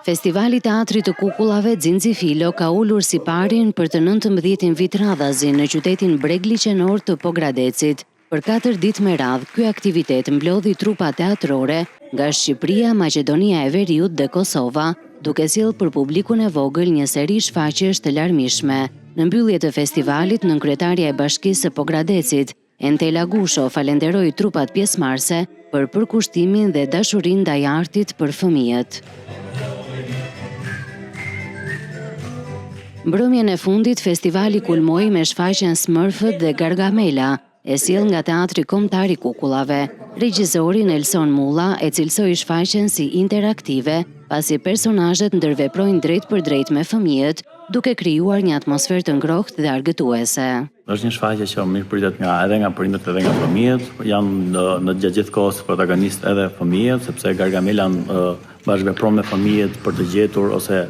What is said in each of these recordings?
Festivali Teatrit të Kukullave Xinxifilo ka ulur si parin për të 19 vit radhazi në qytetin bregliqenor të Pogradecit. Për 4 ditë me radhë, ky aktivitet mblodhi trupa teatrore nga Shqipëria, Maqedonia e Veriut dhe Kosova, duke sjellë për publikun e vogël një seri shfaqjesh të larmishme. Në mbyllje të festivalit, nënkretarja e Bashkisë së Pogradecit, Entela Gusho, falenderoi trupat pjesëmarrëse për përkushtimin dhe dashurinë ndaj artit për fëmijët. Mbrëmjen e fundit, festivali kulmoi me shfaqjen Smurfët dhe Gargamela, e sjell nga Teatri Kombëtar i Kukullave. Regjizori Nelson Mulla e cilësoi shfaqjen si interaktive, pasi personazhet ndërveprojnë drejt për drejt me fëmijët, duke krijuar një atmosferë të ngrohtë dhe argëtuese. Është një shfaqje që mirë pritet edhe nga prindërit edhe nga fëmijët. Janë në gjithë kohës protagonistë edhe fëmijët, sepse Gargamela bashkëvepron me fëmijët për të gjetur ose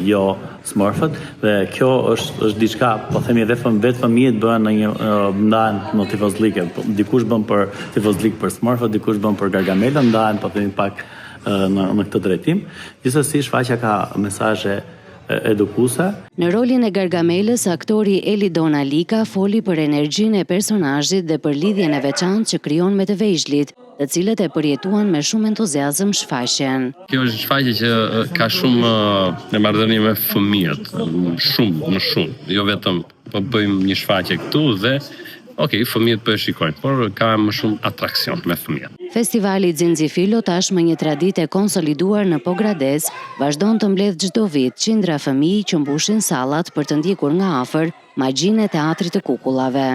jo Smurfët, dhe kjo është diçka, po themi vetë fëmijët bëhen në një ndahen në tifozllike. Dikush bën për tifozllik për Smurfët, dikush bën për Gargamela, ndahen po themi pak në këtë drejtim. Gjithsesi shfaqja ka mesazhe edukuese. Në rolin e Gargamelës, aktori Eli Donalika foli për energjinë e personazhit dhe për lidhjen e veçantë që krijon me të vegjëlit, të cilët e përjetuan me shumë entuziazëm shfaqjen. Kjo është shfaqje që ka shumë marrëdhënie me fëmijët, më shumë. Jo vetëm po bëjmë një shfaqje këtu dhe fëmijët po e shikojnë, por ka më shumë atraksion me fëmijët. Festivali Xinxifilo, tashmë një traditë e konsoliduar në Pogradec, vazhdon të mbledh çdo vit qindra fëmijë që mbushin sallat për të ndjekur nga afër magjinë e Teatrit të Kukullave.